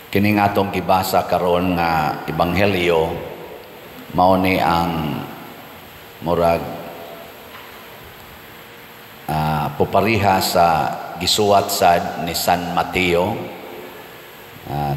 Kini nga atong gibasa karon nga ebanghelyo mao ni ang murag popariha sa gisuwat sad ni San Mateo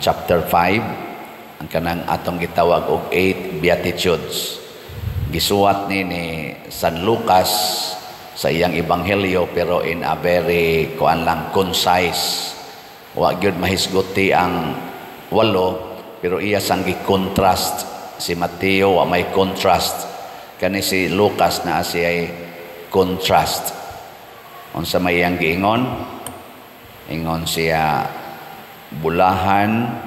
chapter 5, ang kanang atong gitawag og 8 Beatitudes. Gisuwat ni San Lucas sa iyang ebanghelyo pero in a very concise. Wa gyud mahisguti ang 8 pero iya sang gi-contrast. Si Mateo wa may contrast, kani si Lucas na siya contrast. Unsa may iyang giingon? Ingon siya, bulahan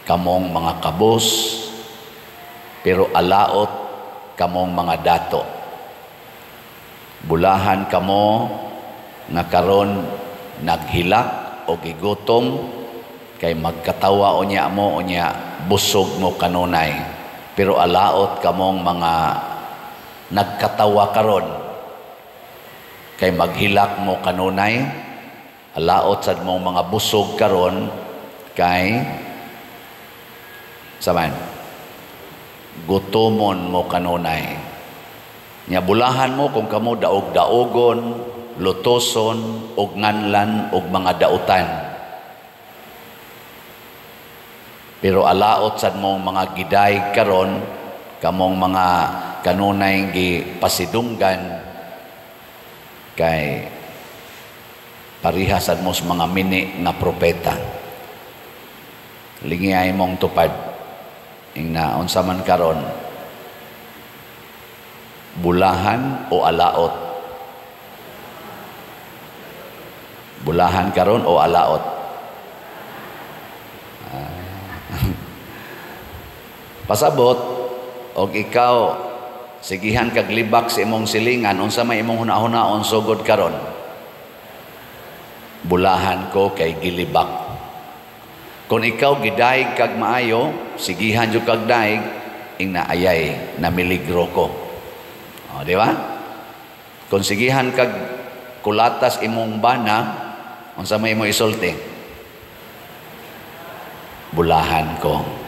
kamong mga kabus pero alaot kamong mga dato. Bulahan kamo nga karon naghilak o gigutom kay magkatawa unya mo unya busog mo kanunay, pero alaot kamong mga nagkatawa karon kay maghilak mo kanunay. Alaot sad mong mga busog karon kay saman gutomon mo kanunay. Nya bulahan mo kung kamo daog-daogon, lutoson ug nganlan ug mga dautan. Pero alaot sad mong mga giday karon kamong mga kanunay gipasidunggan kay parihasad mo sa mga mini nga propeta. Lingiyay mong tupad ingna unsa man karon, bulahan o alaot? Bulahan karon o alaot? Pasabot og ikaw sigihan kag libak sa imong silingan, unsa may imong hunahuna-hunaon sugod karon? Bulahan ko kay gilibak. Kung ikaw gidaig kag maayo, sigihan jud kag daig, ingna ayay na miligro ko. O, di ba? Kung sigihan kag kulatas imong bana, unsa may imong isulti? Bulahan ko.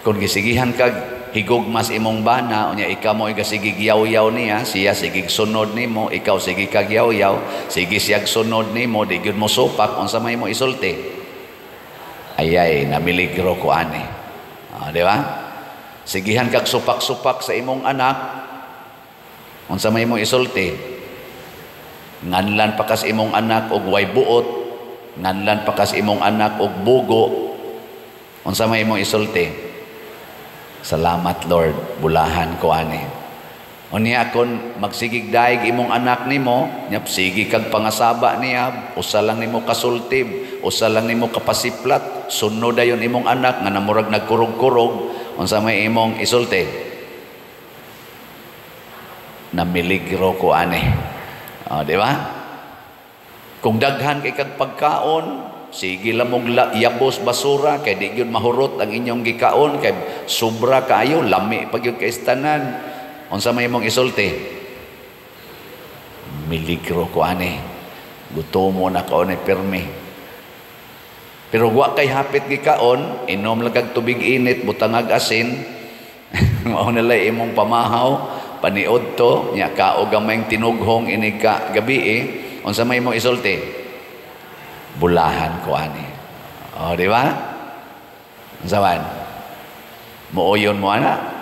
Kung gisigihan kag higugmas imong bana, unya ikaw mo igasigi yaw-yaw niya, siya sigig sunod nimo, ikaw sige kag yaw-yaw, sige siyag sunod nimo, di gyud mo supak, unsa may mo isulti? Ayay, namiligro ko ani. Di ba? Sigihan kag supak-supak sa imong anak, unsa may mo isulti? Nganlan pa kas imong anak og way buot, nganlan pa kas imong anak og bugo, unsa may mo isulti? Salamat Lord, bulahan ko ani. Unya kon magsigig daig imong anak nimo, nyap sige kag pangasaba niya, usa lang nimo kasultib, usa lang nimo kapasiplat, sunod dayon imong anak nga namurag nagkurog-kurog, unsa may imong isulti? Namiligro ko ani. Di ba? Kung daghan kay kag pagkaon, sige lamog yabos basura kay di gyud mahurot ang inyong gikaon kay sobra kaayo, lami pag gyud kay istanan. Unsa may imong isulti? Miligro ko ani. Gutomo na kaon ay pirmi. Pero wa kay hapit gikaon, inom lang kag tubig init, butang ag asin. Mao na lay imong pamahaw, paniod to, nya kaog gamay tinughong ini ka gabi Unsa may imong isulti? Bulahan ko ani. Di ba? Zaman. Muuyon mo ana.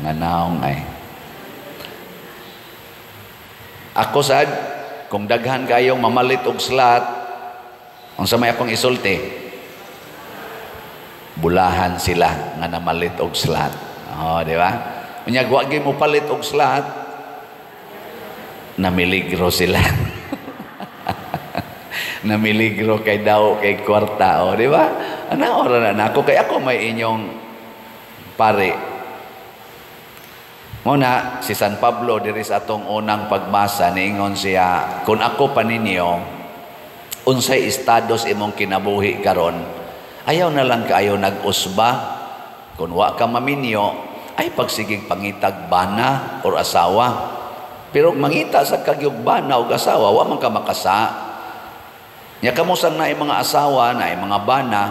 Ang naong ay. Ako sad, kung daghan kayong mamalit og slat, unsa may akong isulti? Bulahan sila nga namalit og slat. Di ba? Unya wa gyud mo palit og slat, namiligro sila. Namiligro kay daw kay kwarta, di ba? Ana ora na ako kay ako may inyong pare. Muna si San Pablo diri sa atong unang pagbasa niingon siya, kung ako pa ninyo, unsay estados imong kinabuhi karon, ayaw na lang kaayo nag-usba. Kung wa ka maminyo, ay pagsigig pangitag bana or asawa. Pero mangita sa kagyugbana o asawa, wa man ka makasa. Nya kamusang na mga asawa na mga bana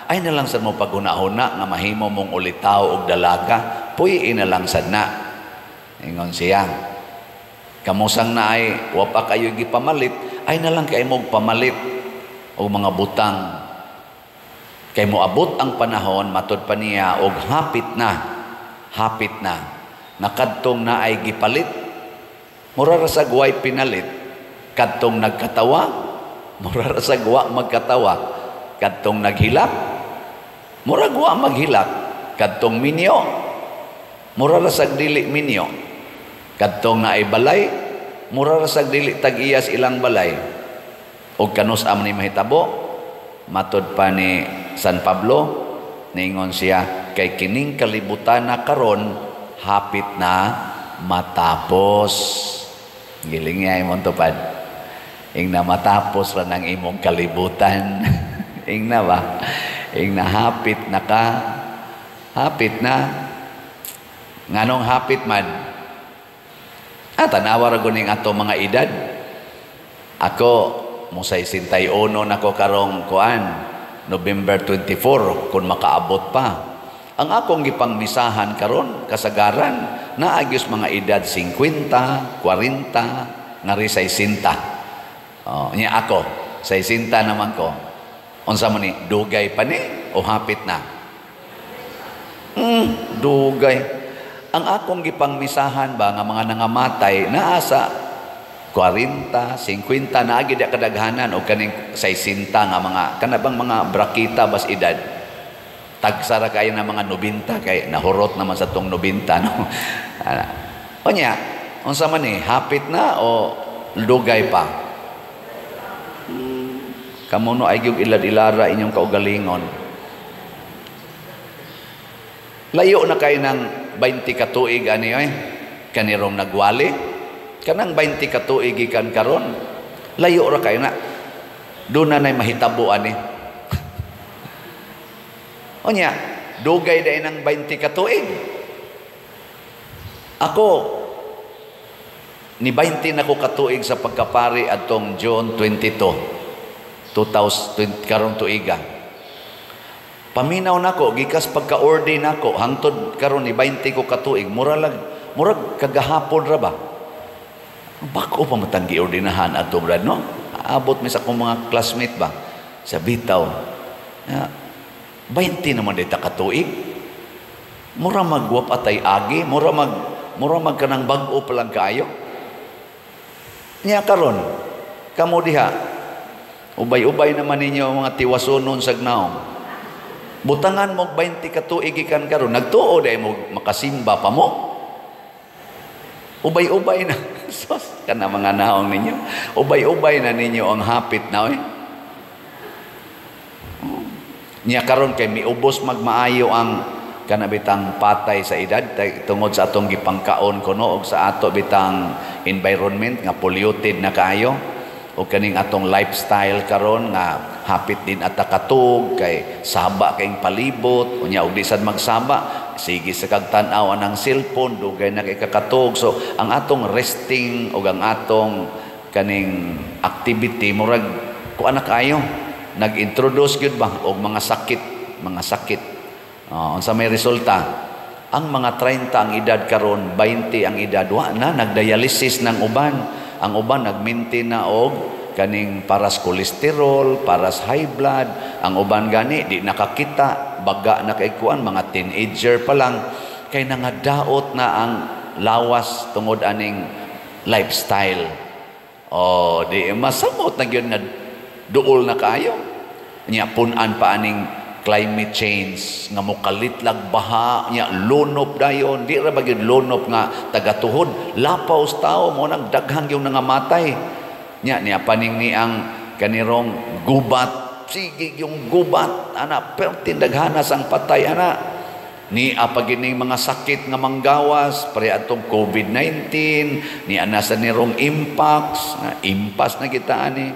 ay na lang sad mo paghuna-huna nga mahimo mong ulitaw og dalaga, puyi na lang sad na. Ingon siya. Kamusang na ay wa pa kayo gipamalit, ay na lang kay mo pamalit og mga butang. Kay moabot ang panahon matud pa niya og hapit na nakadtong na ay gipalit. Mura ra sa guway pinalit, kadtong nagkatawa. Mura ra sa guwa magkatawa, kadtong naghilak. Mura guwa maghilak, kadtong minyo. Mura ra sa dili minyo, kadtong naay balay. Mura ra sa dili tag-iyas ilang balay. Og kanus-am ni mahitabo, matud pa ni San Pablo, ningon siya, kay kining kalibutan na karon hapit na matapos. Giling niya imong tupad. Ing na matapos ra ng imong kalibutan. Ing na ba? Ing na hapit na ka. Hapit na. Nganong hapit man? Tanawa ra guning ato mga edad. Ako, musay 61 nako karong kuan, November 24, kung makaabot pa. Ang akong gipangmisahan karon kasagaran, naagyos mga edad 50, 40, ngari 60. Niya ako, 60 naman ko. Unsa man ni, dugay pa ni o hapit na? Dugay. Ang akong gipangmisahan ba nga mga nangamatay naasa 40, 50 na agid kadaghanan o kaning 60 nga mga kanabang mga brakita bas edad. Tagsara kayo na mga 90 kay nahurot naman sa tong 90 no. O niya, unsa man ni, hapit na o dugay pa? Kamuno ay yung ilad-ilara inyong kaugalingon. Layo na kayo ng 20 katuig ani kanirong nagwali. Kanang 20 katuig ikan karon. Layo ra kayo na. Doon na mahitabo ani. O niya, dugay dahil ng 20 katuig. Ako, ni 20 na ko katuig sa pagkapari atong June 22. 2020 karong tuiga. Paminaw nako gikas pagka-ordain nako hangtod karon ni 20 ko katuig, murag kagahapon ra ba? Bako pa matang giordinahan ato brad no? Abot mi sa akong mga classmate ba sa Bitaw. 20 naman dita katuig. Mura magwap atay agi, mura mag kanang bag-o pa lang kaayo. Nya karon kamo diha ubay-ubay naman ninyo ang mga tiwasonon sa gnaong. Butangan mo 20 katuig ikan karon, nagtuo dahil mo makasimba pa mo. Ubay-ubay na. Sos, kana mga naong ninyo. Ubay-ubay na ninyo ang hapit na Niya karon kay miubos magmaayo ang kanabitang patay sa edad tungod sa atong gipangkaon kuno og sa ato bitang environment nga polluted na kaayo. O kaning atong lifestyle karon nga hapit din at katug kay saba kayong palibot unya og di sad magsaba sige sa kagtan-aw ng cellphone dugay na kay kakatug. So ang atong resting o ang atong kaning activity murag kuan na kayo nag-introduce gyud ba og mga sakit unsa may resulta ang mga 30 ang edad karon 20 ang edad wa na nagdialysis ng uban. Ang uban nag-maintain na og kaning paras kolesterol, paras high blood. Ang uban gani di nakakita, baga na kay kuan mga teenager pa lang kay nangadaot na ang lawas tungod aning lifestyle. Di masamot na gyud nga duol na kayo. Nya pun-an pa aning climate change nga mokalitlag baha nya lunop dayon di ra bagid lunop nga tagatuhod lapaw tao mo nang daghang yung nangamatay nya niya paning ni ang kanirong gubat sige yung gubat ana pertin daghanas ang patay ana ni apagining mga sakit nga manggawas pare atong COVID-19 ni ana sa nirong impas na kita ani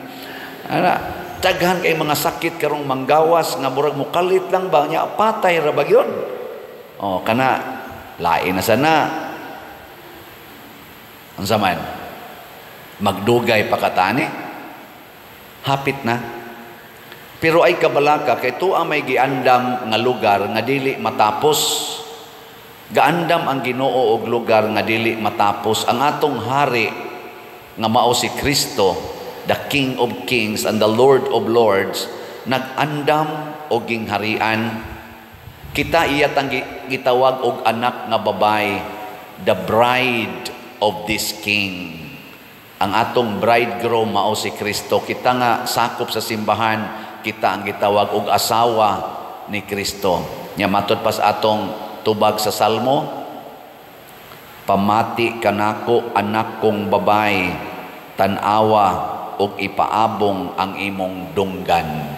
ana daghan kay mga sakit karong manggawas nga murag mukalit lang ba nya patay ra ba gyud kana lain na sana unsa man magdugay pa katani hapit na Pero ay kabalaka kay tuwa may giandam nga lugar nga dili matapos. Gaandam ang Ginoo og lugar nga dili matapos. Ang atong hari nga mao si Kristo, the King of Kings and the Lord of Lords, nag-andam og gingharian. Kita iyatang gitawag og anak nga babay, the bride of this King. Ang atong bridegroom mao si Kristo. Kita nga sakop sa simbahan, kita ang gitawag og asawa ni Kristo. Nya matud pa sa atong tubag sa Salmo, pamati kanako anak kong babay, tan-awa og ipaabong ang imong dunggan.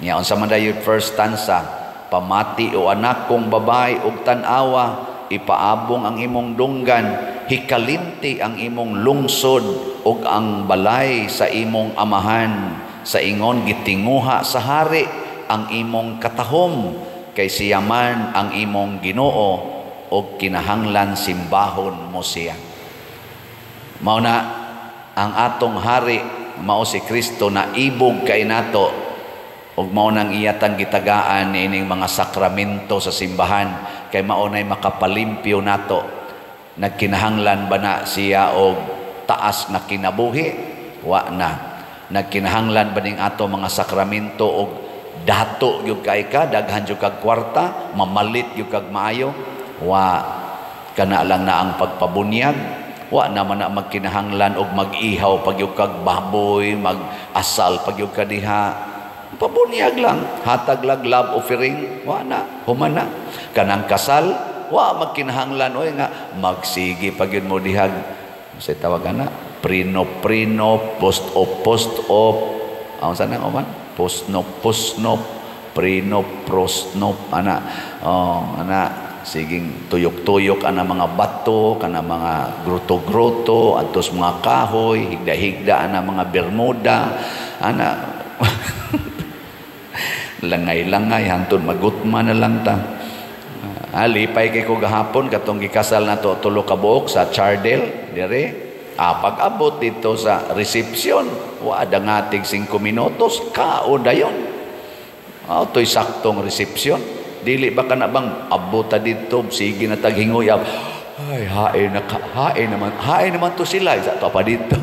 Nya unsa man dayon first stanza, pamati o anak kong babay ug tan-awa, ipaabong ang imong dunggan, hikalinti ang imong lungsod ug ang balay sa imong amahan, sa ingon gitinguha sa hari ang imong katahom, kay siya man ang imong Ginoo ug kinahanglan simbahon mo siya. Mao na ang atong hari mao si Kristo na ibog kay nato. Ug mao nang iyatang gitagaan ining mga sakramento sa simbahan kay mao nay makapalimpyo nato. Nagkinahanglan ba na siya og taas na kinabuhi? Wa na. Nagkinahanglan ba ning ato mga sakramento og dato gyud kay ka, daghan gyud kag kwarta, mamalit gyud kag maayo? Wa. Kana lang na ang pagpabunyag. Wa naman na magkinahanglan og mag-ihaw pag gyud kag baboy, mag-asal pag gyud ka diha. Pabunyag lang, hatag lang love offering, wa na, humana. Kanang kasal, wa magkinahanglan oy nga magsigi pag yun mo dihag. Sa tawagan na, prino-prino, post-op, ang saan nang oman? Post-nop, prino-prostnop, ana, siging tuyok-tuyok ana mga bato, kana mga gruto-gruto, atos mga kahoy, higda-higda ana mga bermuda, ana, langay-langay hantod magutma na lang ta. Lipay kay ko gahapon katong gikasal nato tulo ka buok sa Chardel dire. Pag-abot dito sa reception, wa dangatig 5 minutos kaon dayon. Toy saktong reception. Dili ba kana bang abota dito sige na taghingoy. Ay, hain naman to sila. Isa, to pa dito.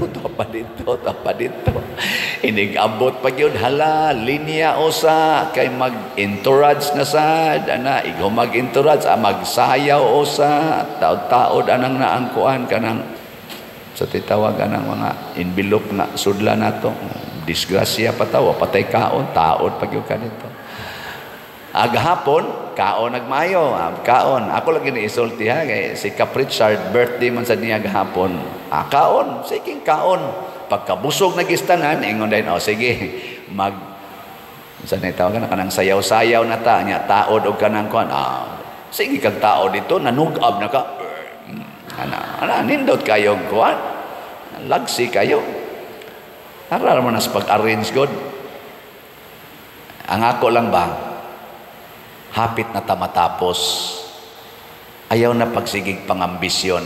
Inig-abot pa yun, hala, linya o sa, kay mag-entourage na sad, ikaw mag-entourage, magsayaw o sa, taod-taod, anang naangkuan ka ng, sa titawagan ng mga envelope na sudla na to, disgrasya pa tawa, patay kaon, taod pag yun ka nito. Agahapon, kaon nagmayo, kaon. Ako lagi ni-isulti ha, kay si Cap Richard, birthday man sa niya agahapon. Kaon, sige kaon. Pagkabusog nagistanan, ingon din, sige, saan na itawagan na kanang sayaw-sayaw na ta, niya taod o kanang kuan. Sige kag taod dito, nanugab na ka. Nindot kayong kuan. Lagsi kayo. Aral mo na sa pag-arrange God. Ang ako lang ba, hapit na tamatapos, ayaw na pagsigig pangambisyon.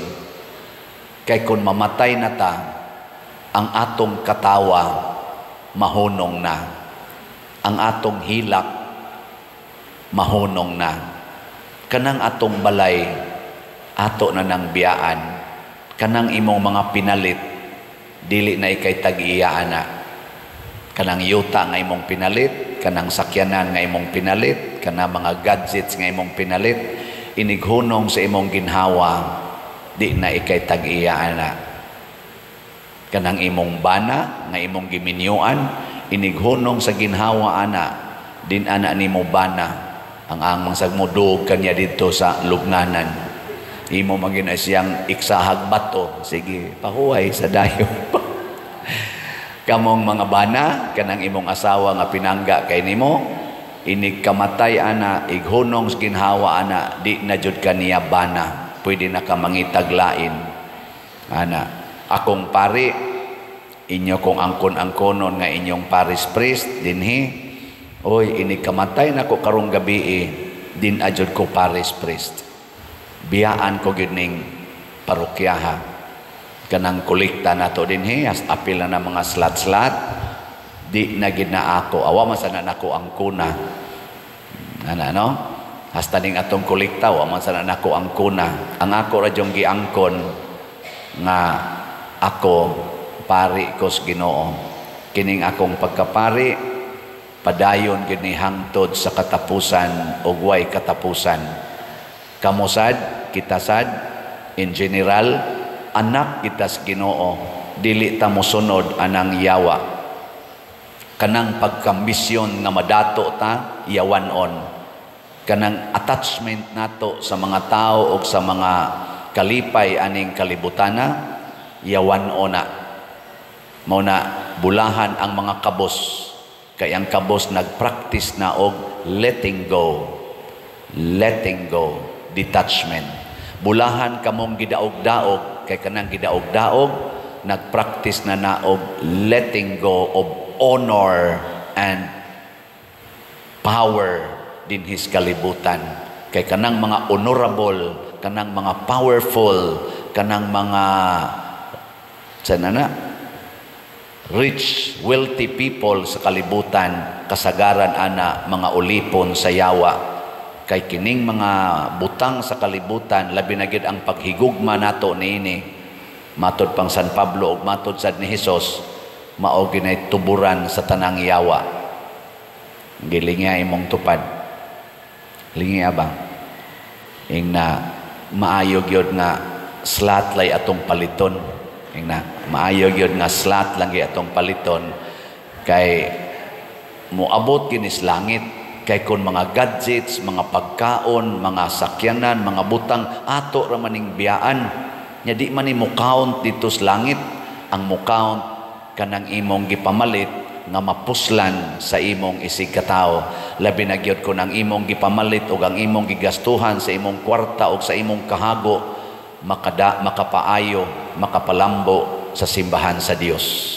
Kay kung mamatay na ta, ang atong katawa, mahunong na. Ang atong hilak, mahunong na. Kanang atong balay, ato na ng biyaan. Kanang imong mga pinalit, dili na ikay tag-iyaan na. Kanang yuta nga imong pinalit, kanang sakyanan nga imong pinalit, kanang mga gadgets nga imong pinalit, inighunong sa imong ginhawa, di na ikay tag-iyaan na. Kanang imong bana nga imong giminyuan, inighunong sa ginhawa ana, din ana nimo bana, ang amang sagmudog kanya dito sa lugnanan. Imo magina siyang iksahag bato, sige, pahuway sa dayo. Kamong mga bana, kanang imong asawa nga pinangga kay nimo, inig kamatay ana, ighunong sa ginhawa ana, di na jud kaniya bana, pwede na ka mangitaglain. Ana, akong pari, inyo kong angkon-angkonon nga inyong parish priest, dinhi, oy, inig kamatay na ko karong gabi, din ajud ko parish priest. Biyaan ko gining parokyaha. Kanang kolekta nato dinhi, as apil na mga slat-slat, di na gid na ako. Awa man sana nako ang kuna. No? Hasta ning atong kolekta, awa man sana nako ang kuna. Ang ako ra jong giangkon nga ako pari ko sa Ginoo. Kining akong pagkapari, padayon gid ni hangtod sa katapusan ug way katapusan. Kamusad, kita sad, in general, anak kita sa Ginoo, dili ta mosunod anang yawa. Kanang pagkambisyon nga madato ta, yawanon. Kanang attachment nato sa mga tao o sa mga kalipay aning kalibutana, yawanon na. Mao na bulahan ang mga kabos. Kay ang kabos nagpractice na og letting go. Letting go. Detachment. Bulahan kamong gidaog-daog, kay kanang gidaog-daog, nagpractice na og letting go of honor and power din his kalibutan. Kay kanang mga honorable, kanang mga powerful, kanang mga rich, wealthy people sa kalibutan, kasagaran ana mga ulipon sa yawa. Kay kining mga butang sa kalibutan, labi na gid ang paghigugma nato niini. Matod pang San Pablo ug matod sad ni Hesus, mao ginay tuburan sa tanang yawa. Gilinga imong tupad. Lingi abang. Ing na maayo gyud nga slat lay atong paliton. Ing na maayo gyud nga slat lang gyud atong paliton kay moabot kinis langit. Kay kun mga gadgets, mga pagkaon, mga sakyanan, mga butang, ato ra maning biyaan. Nya di man mo count dito sa langit. Ang mo count kanang imong gipamalit nga mapuslan sa imong isig katao. Labi na gyud kun ang imong gipamalit ug ang imong gigastuhan sa imong kwarta ug sa imong kahago makapaayo, makapalambo sa simbahan sa Dios.